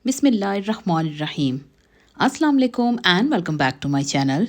बिस्मिल्लाहिर्रहमानिर्रहीम। अस्सलाम वालेकुम and welcome back to my channel.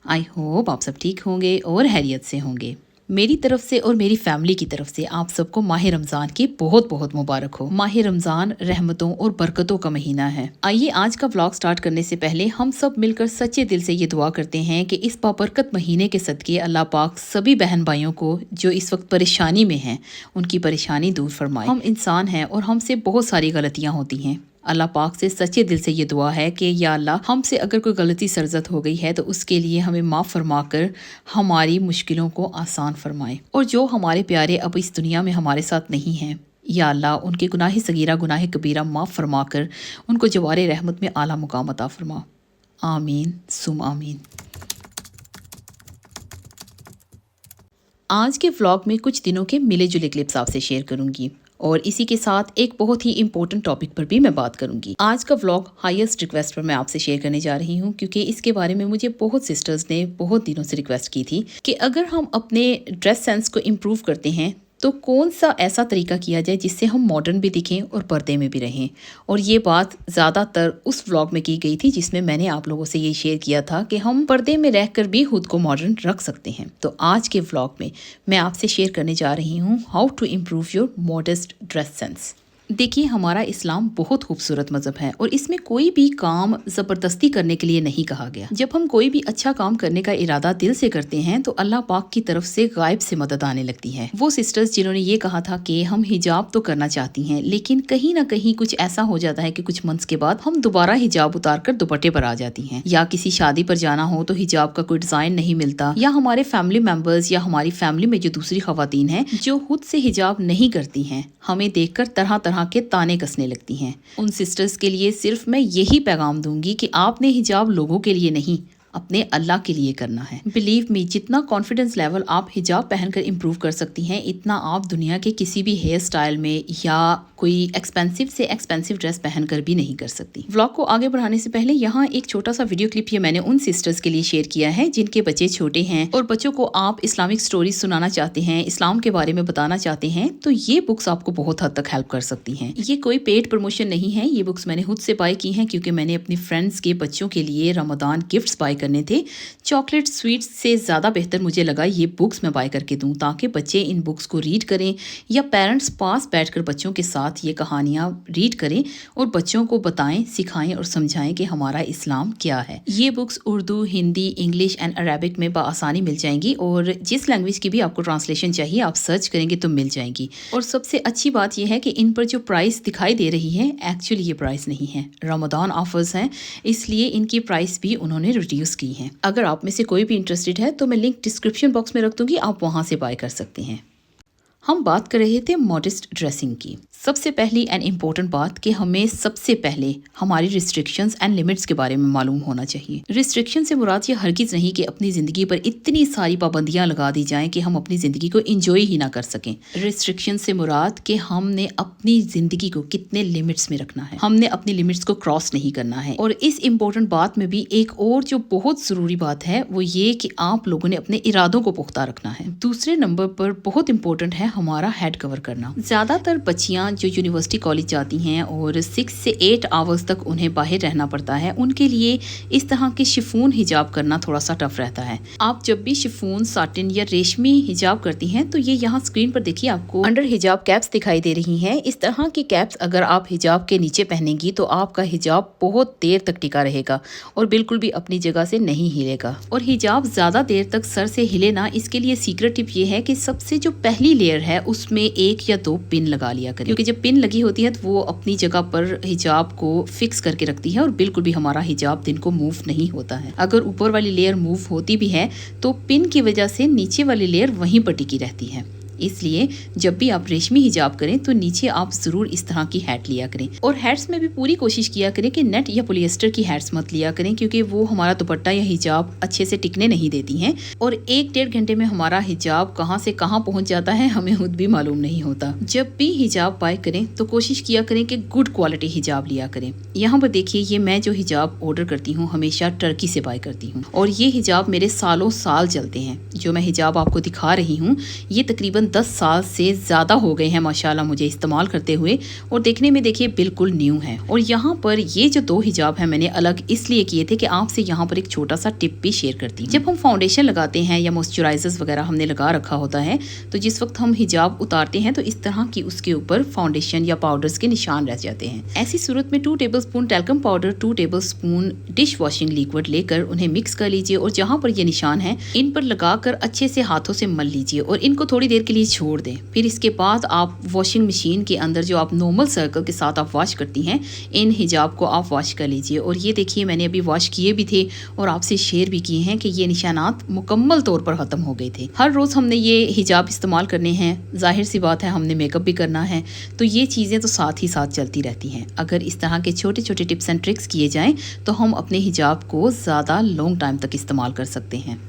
I hope आप सब ठीक होंगे और हैरियत से होंगे। मेरी तरफ से और मेरी फैमिली की तरफ से आप सबको माह रमज़ान की बहुत बहुत मुबारक हो। माह रमज़ान रहमतों और बरकतों का महीना है। आइए आज का व्लॉग स्टार्ट करने से पहले हम सब मिलकर सच्चे दिल से ये दुआ करते हैं कि इस बाबरकत महीने के सदके अल्लाह पाक सभी बहन भाइयों को जो इस वक्त परेशानी में हैं उनकी परेशानी दूर फरमाए। हम इंसान हैं और हमसे बहुत सारी गलतियाँ होती हैं। अल्लाह पाक से सच्चे दिल से ये दुआ है कि या अल्लाह हमसे अगर कोई गलती सरजद हो गई है तो उसके लिए हमें माफ़ फरमा कर हमारी मुश्किलों को आसान फरमाए। और जो हमारे प्यारे अब इस दुनिया में हमारे साथ नहीं हैं, या अल्लाह उनके गुनाह सगीरा गुनाह कबीरा माफ़ फरमा कर उनको जवारे रहमत में आला मुकाम अता फरमा। आमीन सुम आमीन। आज के व्लॉग में कुछ दिनों के मिले जुले क्लिप्स आपसे शेयर करूंगी और इसी के साथ एक बहुत ही इंपॉर्टेंट टॉपिक पर भी मैं बात करूंगी। आज का व्लॉग हाईएस्ट रिक्वेस्ट पर मैं आपसे शेयर करने जा रही हूं क्योंकि इसके बारे में मुझे बहुत सिस्टर्स ने बहुत दिनों से रिक्वेस्ट की थी कि अगर हम अपने ड्रेस सेंस को इम्प्रूव करते हैं तो कौन सा ऐसा तरीका किया जाए जिससे हम मॉडर्न भी दिखें और पर्दे में भी रहें। और ये बात ज़्यादातर उस व्लॉग में की गई थी जिसमें मैंने आप लोगों से ये शेयर किया था कि हम पर्दे में रहकर भी खुद को मॉडर्न रख सकते हैं। तो आज के व्लॉग में मैं आपसे शेयर करने जा रही हूँ how to improve your modest dress sense. देखिए, हमारा इस्लाम बहुत खूबसूरत मज़हब है और इसमें कोई भी काम ज़बरदस्ती करने के लिए नहीं कहा गया। जब हम कोई भी अच्छा काम करने का इरादा दिल से करते हैं तो अल्लाह पाक की तरफ से गायब से मदद आने लगती है। वो सिस्टर्स जिन्होंने ये कहा था कि हम हिजाब तो करना चाहती हैं लेकिन कहीं ना कहीं कुछ ऐसा हो जाता है कि कुछ मंथ्स के बाद हम दोबारा हिजाब उतार कर दुपट्टे पर आ जाती हैं, या किसी शादी पर जाना हो तो हिजाब का कोई डिज़ाइन नहीं मिलता, या हमारे फैमिली मेम्बर्स या हमारी फैमिली में जो दूसरी खवातीन हैं जो खुद से हिजाब नहीं करती हैं हमें देखकर तरह तरह के ताने कसने लगती हैं। उन सिस्टर्स के लिए सिर्फ मैं यही पैगाम दूंगी कि आपने हिजाब लोगों के लिए नहीं अपने अल्लाह के लिए करना है। बिलीव मी, जितना कॉन्फिडेंस लेवल आप हिजाब पहनकर इम्प्रूव कर सकती हैं इतना आप दुनिया के किसी भी हेयर स्टाइल में या कोई एक्सपेंसिव से एक्सपेंसिव ड्रेस पहनकर भी नहीं कर सकती। व्लॉग को आगे बढ़ाने से पहले यहाँ एक छोटा सा वीडियो क्लिप ये मैंने उन सिस्टर्स के लिए शेयर किया है जिनके बच्चे छोटे हैं और बच्चों को आप इस्लामिक स्टोरीज सुनाना चाहते हैं, इस्लाम के बारे में बताना चाहते हैं, तो ये बुक्स आपको बहुत हद तक हेल्प कर सकती हैं। ये कोई पेड प्रमोशन नहीं है, ये बुक्स मैंने खुद से बाय की हैं क्योंकि मैंने अपनी फ्रेंड्स के बच्चों के लिए रमदान गिफ्ट्स बाय करने थे। चॉकलेट स्वीट्स से ज़्यादा बेहतर मुझे लगा ये बुक्स मैं बाय करके दूं ताकि बच्चे इन बुक्स को रीड करें या पेरेंट्स पास बैठकर बच्चों के साथ ये कहानियाँ रीड करें और बच्चों को बताएं, सिखाएं और समझाएं कि हमारा इस्लाम क्या है। ये books Urdu, Hindi, English and Arabic में बआसानी मिल जाएंगी और जिस लैंग्वेज की भी आपको ट्रांसलेशन चाहिए आप सर्च करेंगे तो मिल जाएंगी। और सबसे अच्छी बात यह है कि इन पर जो प्राइस दिखाई दे रही है एक्चुअली ये प्राइस नहीं है, रमदान ऑफर्स हैं इसलिए इनकी प्राइस भी उन्होंने रिड्यूस की है। अगर आप में से कोई भी इंटरेस्टेड है तो मैं लिंक डिस्क्रिप्शन बॉक्स में रख दूंगी, आप वहां से बाय कर सकते हैं। हम बात कर रहे थे मॉडेस्ट ड्रेसिंग की। सबसे पहली एंड इम्पोर्टेंट बात कि हमें सबसे पहले हमारी रिस्ट्रिक्शंस एंड लिमिट्स के बारे में मालूम होना चाहिए। रिस्ट्रिक्शन से मुराद ये हरगिज़ नहीं कि अपनी ज़िंदगी पर इतनी सारी पाबंदियां लगा दी जाएं कि हम अपनी ज़िंदगी को इंजॉय ही ना कर सकें। रिस्ट्रिक्शन से मुराद कि हमने अपनी ज़िंदगी को कितने लिमिट्स में रखना है, हमने अपनी लिमिट्स को क्रॉस नहीं करना है। और इस इम्पोर्टेंट बात में भी एक और जो बहुत ज़रूरी बात है वो ये कि आप लोगों ने अपने इरादों को पुख्ता रखना है। दूसरे नंबर पर बहुत इंपॉर्टेंट है हमारा हेड कवर करना। ज़्यादातर बच्चियाँ जो यूनिवर्सिटी कॉलेज जाती हैं और 6 से 8 आवर्स तक उन्हें बाहर रहना पड़ता है, उनके लिए इस तरह के शिफॉन हिजाब करना थोड़ा सा टफ रहता है। आप जब भी शिफॉन, साटिन या रेशमी हिजाब करती हैं तो ये यहाँ स्क्रीन पर देखिए आपको अंडर हिजाब कैप्स दिखाई दे रही हैं। इस तरह की कैप्स अगर आप हिजाब के नीचे पहनेंगी तो आपका हिजाब बहुत देर तक टिका रहेगा और बिल्कुल भी अपनी जगह से नहीं हिलेगा। और हिजाब ज़्यादा देर तक सर से हिले ना, इसके लिए सीक्रेट टिप ये है कि सबसे जो पहली लेयर है उसमें 1 या 2 पिन लगा लिया करें, क्योंकि जब पिन लगी होती है तो वो अपनी जगह पर हिजाब को फिक्स करके रखती है और बिल्कुल भी हमारा हिजाब दिन को मूव नहीं होता है। अगर ऊपर वाली लेयर मूव होती भी है तो पिन की वजह से नीचे वाली लेयर वहीं पर टिकी रहती है। इसलिए जब भी आप रेशमी हिजाब करें तो नीचे आप जरूर इस तरह की हैट लिया करें। और हैट्स में भी पूरी कोशिश किया करें कि नेट या पॉलिएस्टर की हैट्स मत लिया करें क्योंकि वो हमारा दुपट्टा या हिजाब अच्छे से टिकने नहीं देती हैं और 1-1.5 घंटे में हमारा हिजाब कहाँ से कहाँ पहुँच जाता है हमें खुद भी मालूम नहीं होता। जब भी हिजाब बाय करें तो कोशिश किया करें कि गुड क्वालिटी हिजाब लिया करें। यहाँ पर देखिए, ये मैं जो हिजाब ऑर्डर करती हूँ हमेशा टर्की से बाय करती हूँ और ये हिजाब मेरे सालों साल चलते हैं। जो मैं हिजाब आपको दिखा रही हूँ ये तकरीबन तकरीबन 10 साल से ज़्यादा हो गए हैं माशाल्लाह मुझे इस्तेमाल करते हुए, और देखने में देखिए बिल्कुल न्यू है। और यहाँ पर ये जो 2 हिजाब हैं मैंने अलग इसलिए किए थे कि आपसे यहाँ पर एक छोटा सा टिप भी शेयर करती हूँ। जब हम फाउंडेशन लगाते हैं या मॉइस्चराइजर्स वगैरह हमने लगा रखा होता है, तो जिस वक्त हम हिजाब उतारते हैं तो इस तरह की उसके ऊपर फाउंडेशन या पाउडर्स के निशान रह जाते हैं। ऐसी सूरत में 2 tablespoon talcum powder, 2 tablespoon dish washing liquid लेकर उन्हें मिक्स कर लीजिए और जहाँ पर ये निशान है इन पर लगाकर अच्छे से हाथों से मल लीजिए और इनको थोड़ी देर के लिए छोड़ दें। फिर इसके बाद आप वॉशिंग मशीन के अंदर जो आप नॉर्मल सर्कल के साथ आप वॉश करती हैं, इन हिजाब को आप वॉश कर लीजिए। और ये देखिए मैंने अभी वॉश किए भी थे और आपसे शेयर भी किए हैं कि ये निशानात मुकम्मल तौर पर ख़त्म हो गए थे। हर रोज़ हमने ये हिजाब इस्तेमाल करने हैं, जाहिर सी बात है हमने मेकअप भी करना है, तो ये चीज़ें तो साथ ही साथ चलती रहती हैं। अगर इस तरह के छोटे छोटे टिप्स एंड ट्रिक्स किए जाएँ तो हम अपने हिजाब को ज़्यादा लॉन्ग टाइम तक इस्तेमाल कर सकते हैं।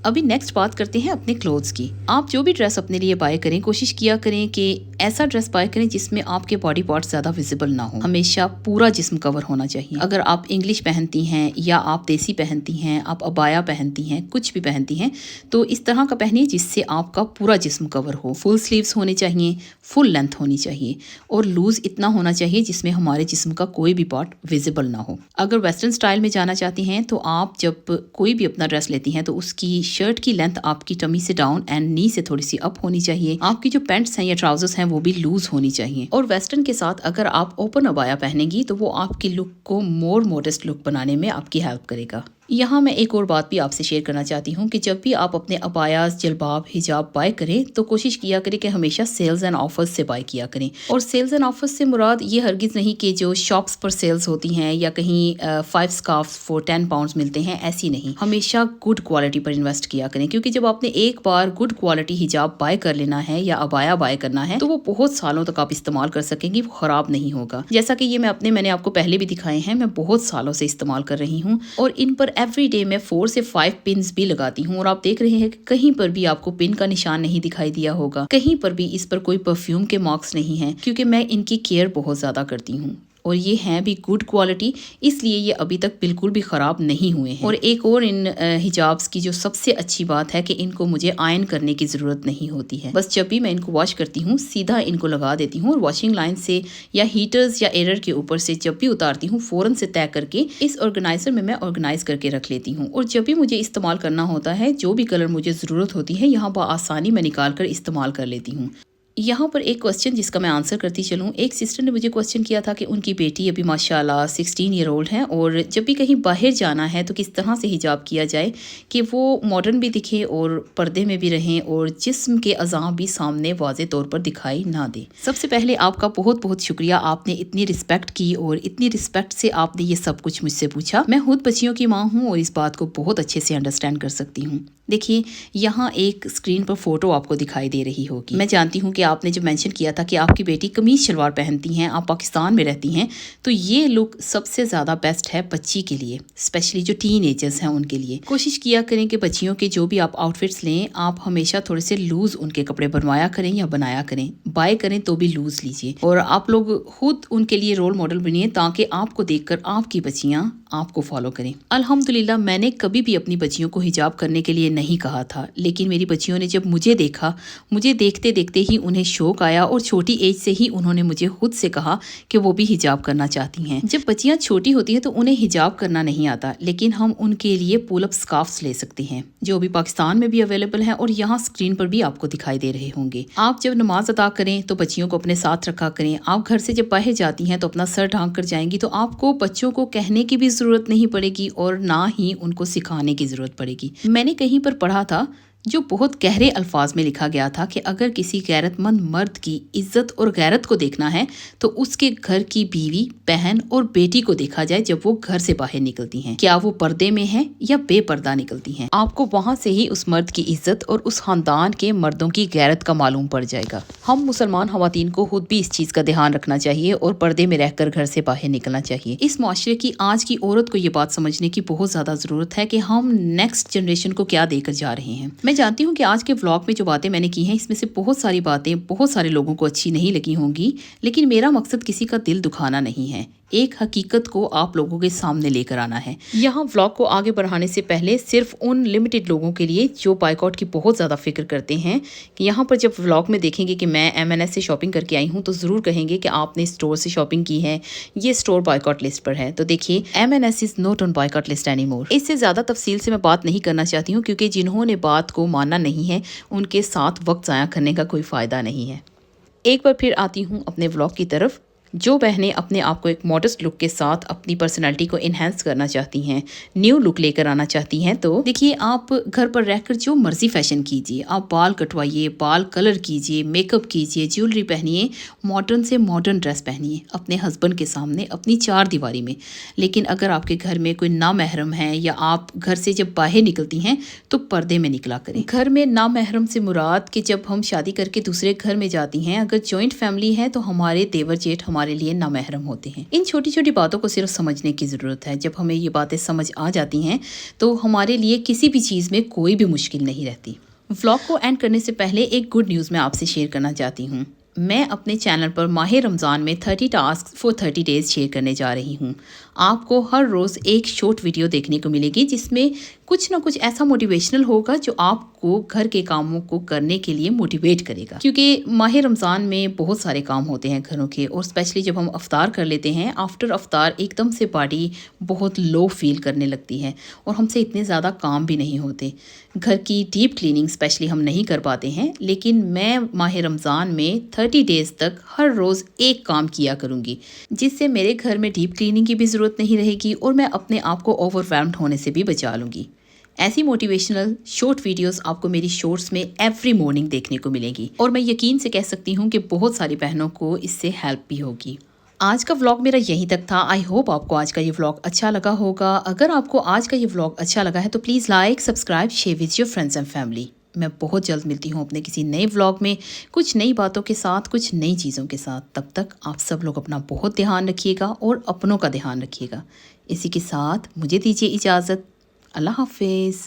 अभी नेक्स्ट बात करते हैं अपने क्लोथ्स की। आप जो भी ड्रेस अपने लिए बाय करें, कोशिश किया करें कि ऐसा ड्रेस बाय करें जिसमें आपके बॉडी पार्ट्स ज़्यादा विजिबल ना हो। हमेशा पूरा जिस्म कवर होना चाहिए। अगर आप इंग्लिश पहनती हैं या आप देसी पहनती हैं, आप अबाया पहनती हैं, कुछ भी पहनती हैं, तो इस तरह का पहनिए जिससे आपका पूरा जिस्म कवर हो। फुल स्लीव्स होने चाहिए, फुल लेंथ होनी चाहिए और लूज़ इतना होना चाहिए जिसमें हमारे जिस्म का कोई भी पार्ट विजिबल ना हो। अगर वेस्टर्न स्टाइल में जाना चाहती हैं तो आप जब कोई भी अपना ड्रेस लेती हैं तो उसकी शर्ट की लेंथ आपकी टमी से डाउन एंड नी से थोड़ी सी अप होनी चाहिए। आपकी जो पैंट्स हैं या ट्राउजर्स हैं वो भी लूज होनी चाहिए। और वेस्टर्न के साथ अगर आप ओपन अबाया पहनेंगी तो वो आपकी लुक को मोर मॉडेस्ट लुक बनाने में आपकी हेल्प करेगा। यहाँ मैं एक और बात भी आपसे शेयर करना चाहती हूँ कि जब भी आप अपने अबायास, जलबाब, हिजाब बाय करें तो कोशिश किया करें कि हमेशा सेल्स एंड ऑफर्स से बाय किया करें। और सेल्स एंड ऑफर्स से मुराद ये हरगिज़ नहीं कि जो शॉप्स पर सेल्स होती हैं या कहीं 5 स्कार्फ्स फॉर 10 पाउंड्स मिलते हैं, ऐसी नहीं। हमेशा गुड क्वालिटी पर इन्वेस्ट किया करें, क्योंकि जब आपने एक बार गुड क्वालिटी हिजाब बाय कर लेना है या अबाया बाय करना है तो वो बहुत सालों तक आप इस्तेमाल कर सकेंगी, वो ख़राब नहीं होगा। जैसा कि ये मैंने आपको पहले भी दिखाए हैं, मैं बहुत सालों से इस्तेमाल कर रही हूँ और इन पर एवरी डे मैं 4 से 5 पिन्स भी लगाती हूँ। और आप देख रहे हैं कि कहीं पर भी आपको पिन का निशान नहीं दिखाई दिया होगा, कहीं पर भी इस पर कोई परफ्यूम के मार्क्स नहीं हैं, क्योंकि मैं इनकी केयर बहुत ज़्यादा करती हूँ और ये हैं भी गुड क्वालिटी, इसलिए ये अभी तक बिल्कुल भी ख़राब नहीं हुए हैं। और एक और इन हिजाब्स की जो सबसे अच्छी बात है कि इनको मुझे आयरन करने की ज़रूरत नहीं होती है। बस जब भी मैं इनको वॉश करती हूँ सीधा इनको लगा देती हूँ और वॉशिंग लाइन से या हीटर्स या एयर के ऊपर से जब भी उतारती हूँ फ़ौरन से तय करके इस ऑर्गेनाइज़र में मैं ऑर्गेनाइज करके रख लेती हूँ। और जब भी मुझे इस्तेमाल करना होता है, जो भी कलर मुझे ज़रूरत होती है, यहाँ बआसानी मैं निकाल कर इस्तेमाल कर लेती हूँ। यहाँ पर एक क्वेश्चन जिसका मैं आंसर करती चलूँ, एक सिस्टर ने मुझे क्वेश्चन किया था कि उनकी बेटी अभी माशाल्लाह 16 ईयर ओल्ड है और जब भी कहीं बाहर जाना है तो किस तरह से हिजाब किया जाए कि वो मॉडर्न भी दिखे और पर्दे में भी रहें और जिस्म के अज़ा भी सामने वाज़े तौर पर दिखाई ना दे। सबसे पहले आपका बहुत बहुत शुक्रिया, आपने इतनी रिस्पेक्ट की और इतनी रिस्पेक्ट से आपने ये सब कुछ मुझसे पूछा। मैं खुद बच्चियों की माँ हूँ और इस बात को बहुत अच्छे से अंडरस्टैंड कर सकती हूँ। देखिए यहाँ एक स्क्रीन पर फोटो आपको दिखाई दे रही होगी। मैं जानती हूँ कि आपने जो मेंशन किया था कि आपकी बेटी कमीज शलवार पहनती हैं, आप पाकिस्तान में रहती हैं, तो ये लुक सबसे ज़्यादा बेस्ट है बच्ची के लिए, स्पेशली जो टीन एजर्स हैं उनके लिए। कोशिश किया करें कि बच्चियों के जो भी आप आउटफिट्स लें, आप हमेशा थोड़े से लूज़ उनके कपड़े बनवाया करें या बनाया करें। बाय करें तो भी लूज़ लीजिए और आप लोग खुद उनके लिए रोल मॉडल बनिए ताकि आपको देखकर आपकी बच्चियाँ आपको फॉलो करें। अल्हम्दुलिल्लाह मैंने कभी भी अपनी बच्चियों को हिजाब करने के लिए नहीं कहा था, लेकिन मेरी बच्चियों ने जब मुझे देखा, मुझे देखते देखते ही उन्हें शौक आया और छोटी एज से ही उन्होंने मुझे खुद से कहा कि वो भी हिजाब करना चाहती हैं। जब बच्चियां छोटी होती हैं तो उन्हें हिजाब करना नहीं आता, लेकिन हम उनके लिए पुल अप स्कार्फ्स ले सकते हैं जो अभी पाकिस्तान में भी अवेलेबल हैं और यहाँ स्क्रीन पर भी आपको दिखाई दे रहे होंगे। आप जब नमाज अदा करें तो बच्चियों को अपने साथ रखा करें। आप घर से जब बाहर जाती हैं तो अपना सर ढांक कर जाएंगी, तो आपको बच्चों को कहने की भी ज़रूरत नहीं पड़ेगी और ना ही उनको सिखाने की ज़रूरत पड़ेगी। मैंने कहीं पर पढ़ा था जो बहुत गहरे अल्फाज में लिखा गया था कि अगर किसी गैरतमंद मर्द की इज्जत और गैरत को देखना है तो उसके घर की बीवी, बहन और बेटी को देखा जाए जब वो घर से बाहर निकलती हैं, क्या वो पर्दे में है या बेपर्दा निकलती हैं। आपको वहाँ से ही उस मर्द की इज्जत और उस खानदान के मर्दों की गैरत का मालूम पड़ जाएगा। हम मुसलमान खवातीन को खुद भी इस चीज़ का ध्यान रखना चाहिए और पर्दे में रहकर घर से बाहर निकलना चाहिए। इस माशरे की आज की औरत को ये बात समझने की बहुत ज़्यादा ज़रूरत है कि हम नेक्स्ट जनरेशन को क्या देकर जा रहे हैं। मैं जानती हूँ कि आज के व्लॉग में जो बातें मैंने की हैं इसमें से बहुत सारी बातें बहुत सारे लोगों को अच्छी नहीं लगी होंगी, लेकिन मेरा मकसद किसी का दिल दुखाना नहीं है। एक हकीकत को आप लोगों के सामने लेकर आना है। यहाँ व्लॉग को आगे बढ़ाने से पहले सिर्फ उन लिमिटेड लोगों के लिए जो बायकॉट की बहुत ज़्यादा फिक्र करते हैं कि यहाँ पर जब व्लॉग में देखेंगे कि मैं M&S से शॉपिंग करके आई हूँ तो ज़रूर कहेंगे कि आपने स्टोर से शॉपिंग की है, ये स्टोर बायकॉट लिस्ट पर है। तो देखिए, M&S is not on boycott list any more. इससे ज़्यादा तफसील से मैं बात नहीं करना चाहती हूँ क्योंकि जिन्होंने बात को मानना नहीं है उनके साथ वक्त ज़ाया करने का कोई फ़ायदा नहीं है। एक बार फिर आती हूँ अपने व्लॉग की तरफ। जो बहनें अपने आप को एक मॉडेस्ट लुक के साथ अपनी पर्सनालिटी को इन्हेंस करना चाहती हैं, न्यू लुक लेकर आना चाहती हैं, तो देखिए, आप घर पर रहकर जो मर्जी फैशन कीजिए, आप बाल कटवाइए, बाल कलर कीजिए, मेकअप कीजिए, ज्वेलरी पहनिए, मॉडर्न से मॉडर्न ड्रेस पहनिए अपने हस्बैंड के सामने अपनी चार दीवारी में। लेकिन अगर आपके घर में कोई नामहरम है या आप घर से जब बाहर निकलती हैं तो पर्दे में निकला करें। घर में नामहरम से मुराद कि जब हम शादी करके दूसरे घर में जाती हैं, अगर जॉइंट फैमिली है तो हमारे देवर जेठ हमारे लिए नामहरम होते हैं। इन छोटी छोटी बातों को सिर्फ समझने की ज़रूरत है। जब हमें ये बातें समझ आ जाती हैं तो हमारे लिए किसी भी चीज़ में कोई भी मुश्किल नहीं रहती। व्लॉग को एंड करने से पहले एक गुड न्यूज़ मैं आपसे शेयर करना चाहती हूँ। मैं अपने चैनल पर माह रमज़ान में 30 टास्क फॉर 30 डेज़ शेयर करने जा रही हूँ। आपको हर रोज़ एक शॉर्ट वीडियो देखने को मिलेगी जिसमें कुछ ना कुछ ऐसा मोटिवेशनल होगा जो आपको घर के कामों को करने के लिए मोटिवेट करेगा। क्योंकि माह रमज़ान में बहुत सारे काम होते हैं घरों के, और स्पेशली जब हम अफ्तार कर लेते हैं, आफ्टर अफ्तार एकदम से बॉडी बहुत लो फील करने लगती है और हमसे इतने ज़्यादा काम भी नहीं होते। घर की डीप क्लीनिंग स्पेशली हम नहीं कर पाते हैं। लेकिन मैं माह रमज़ान में 30 डेज़ तक हर रोज़ एक काम किया करूँगी जिससे मेरे घर में डीप क्लीनिंग की भी ज़रूरत नहीं रहेगी और मैं अपने आप को ओवरवेल्म्ड होने से भी बचा लूँगी। ऐसी मोटिवेशनल शॉर्ट वीडियोस आपको मेरी शॉर्ट्स में एवरी मॉर्निंग देखने को मिलेगी और मैं यकीन से कह सकती हूँ कि बहुत सारी बहनों को इससे हेल्प भी होगी। आज का व्लॉग मेरा यहीं तक था। आई होप आपको आज का ये व्लॉग अच्छा लगा होगा। अगर आपको आज का ये व्लॉग अच्छा लगा है तो please like, subscribe, share with your friends and family. मैं बहुत जल्द मिलती हूँ अपने किसी नए व्लॉग में, कुछ नई बातों के साथ, कुछ नई चीज़ों के साथ। तब तक आप सब लोग अपना बहुत ध्यान रखिएगा और अपनों का ध्यान रखिएगा। इसी के साथ मुझे दीजिए इजाज़त। अल्लाह हाफिज़।